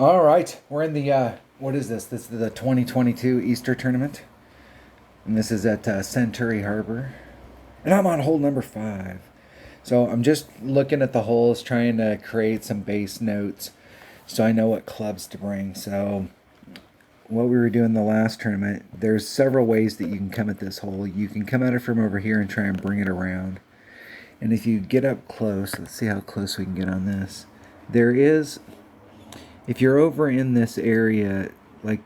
All right, we're in the what is this? This is the 2022 Easter tournament, and this is at Century Harbor, and I'm on hole number 5. So I'm just looking at the holes, trying to create some base notes, so I know what clubs to bring. So what we were doing the last tournament, there's several ways that you can come at this hole. You can come at it from over here and try and bring it around. And if you get up close, let's see how close we can get on this. There is, if you're over in this area, like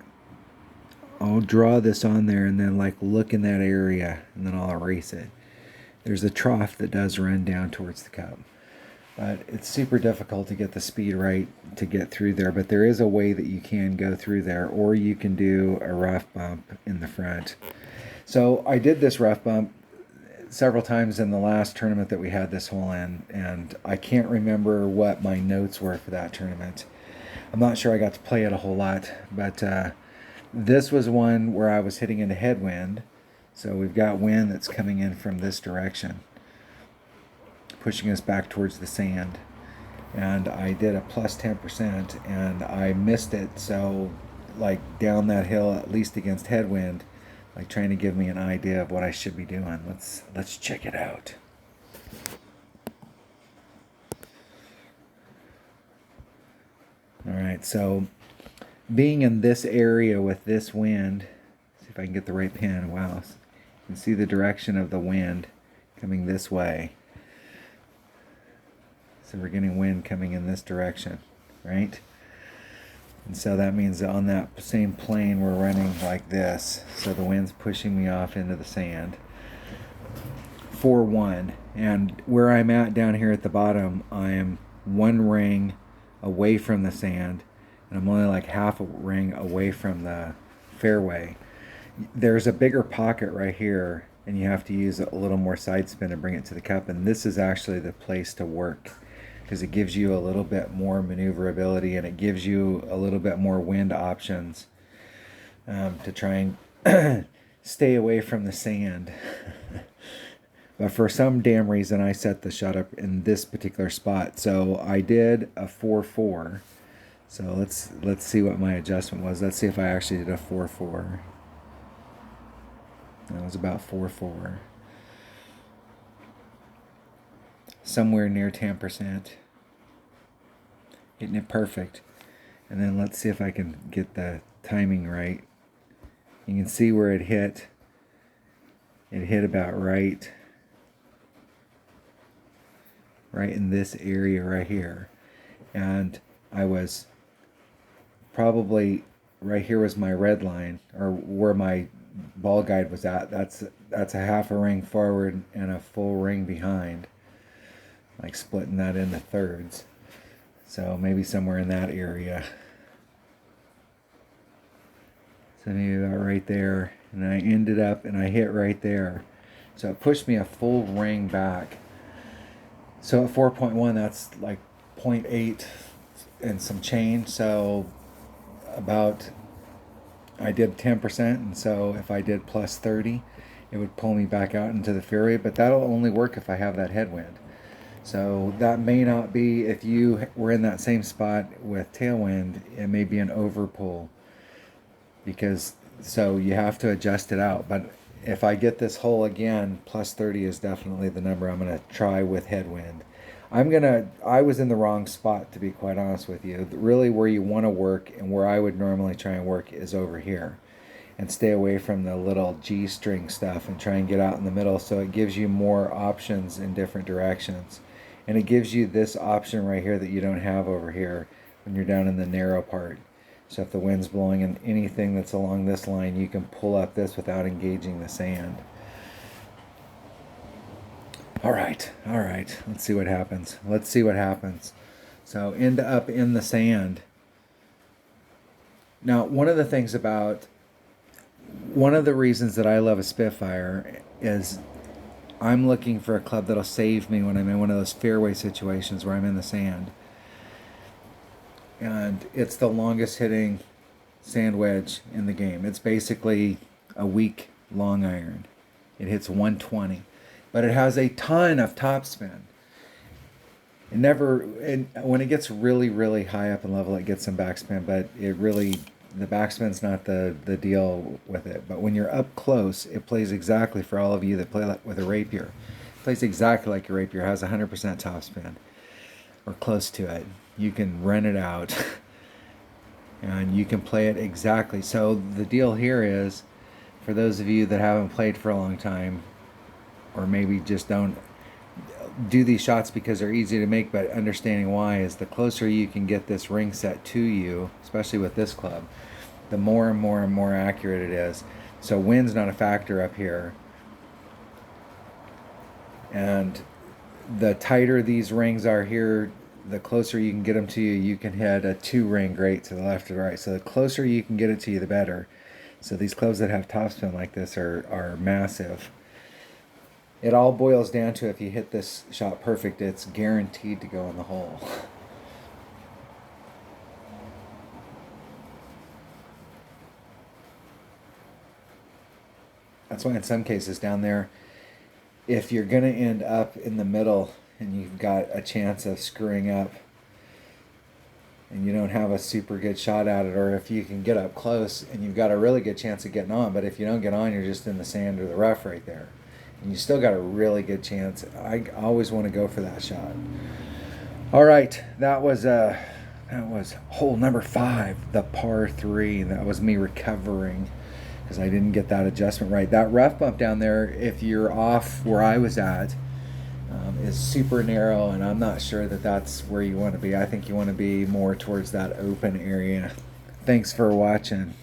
I'll draw this on there and then like look in that area and then I'll erase it. There's a trough that does run down towards the cup. But it's super difficult to get the speed right to get through there. But there is a way that you can go through there, or you can do a rough bump in the front. So I did this rough bump several times in the last tournament that we had this hole in, and I can't remember what my notes were for that tournament. I'm not sure I got to play it a whole lot, but this was one where I was hitting into headwind. So we've got wind that's coming in from this direction, pushing us back towards the sand. And I did a plus 10% and I missed it. So like down that hill, at least against headwind, like trying to give me an idea of what I should be doing. Let's check it out. All right, so being in this area with this wind, see if I can get the right pin. Wow, you can see the direction of the wind coming this way. So we're getting wind coming in this direction, right? And so that means that on that same plane we're running like this. So the wind's pushing me off into the sand. 4-1. And where I'm at down here at the bottom, I am one ring away from the sand, and I'm only like half a ring away from the fairway. There's a bigger pocket right here, and you have to use a little more side spin to bring it to the cup, and this is actually the place to work because it gives you a little bit more maneuverability and it gives you a little bit more wind options to try and stay away from the sand. But for some damn reason, I set the shot up in this particular spot. So I did a 4-4. So let's see what my adjustment was. Let's see if I actually did a 4-4. That was about 4-4. Somewhere near 10%. Hitting it perfect. And then let's see if I can get the timing right. You can see where it hit. It hit about right in this area right here. And I was probably, right here was my red line, or where my ball guide was at. That's a half a ring forward and a full ring behind. Like splitting that into thirds. So maybe somewhere in that area. So maybe about right there. And I ended up, and I hit right there. So it pushed me a full ring back. So at 4.1, that's like 0.8 and some change. So about, I did 10%. And so if I did plus 30, it would pull me back out into the fairway. But that'll only work if I have that headwind. So that may not be, if you were in that same spot with tailwind, it may be an overpull. Because, so you have to adjust it out. But if I get this hole again, plus 30 is definitely the number I'm going to try with headwind. I was in the wrong spot, to be quite honest with you. Really where you want to work and where I would normally try and work is over here. And stay away from the little G-string stuff and try and get out in the middle, so it gives you more options in different directions. And it gives you this option right here that you don't have over here when you're down in the narrow part. So if the wind's blowing in anything that's along this line, you can pull up this without engaging the sand. All right. Let's see what happens. So end up in the sand. Now, one of the reasons that I love a Spitfire is I'm looking for a club that'll save me when I'm in one of those fairway situations where I'm in the sand. And it's the longest hitting sand wedge in the game. It's basically a weak long iron. It hits 120. But it has a ton of topspin. It never, and when it gets really, really high up in level, it gets some backspin, but the backspin's not the deal with it. But when you're up close, it plays exactly, for all of you that play with a rapier, it plays exactly like your rapier, has 100% topspin or close to it. You can rent it out and you can play it exactly. So the deal here is, for those of you that haven't played for a long time, or maybe just don't do these shots because they're easy to make, but understanding why is the closer you can get this ring set to you, especially with this club, the more and more and more accurate it is. So wind's not a factor up here. And the tighter these rings are here, the closer you can get them to you, you can hit a 2-ring great to the left or the right. So the closer you can get it to you, the better. So these clubs that have topspin like this are massive. It all boils down to, if you hit this shot perfect, it's guaranteed to go in the hole. That's why in some cases down there, if you're going to end up in the middle and you've got a chance of screwing up and you don't have a super good shot at it, or if you can get up close and you've got a really good chance of getting on, but if you don't get on, you're just in the sand or the rough right there. And you still got a really good chance. I always want to go for that shot. All right, that was hole number 5, the par 3. That was me recovering because I didn't get that adjustment right. That rough bump down there, if you're off where I was at, is super narrow, and I'm not sure that that's where you want to be. I think you want to be more towards that open area. Thanks for watching.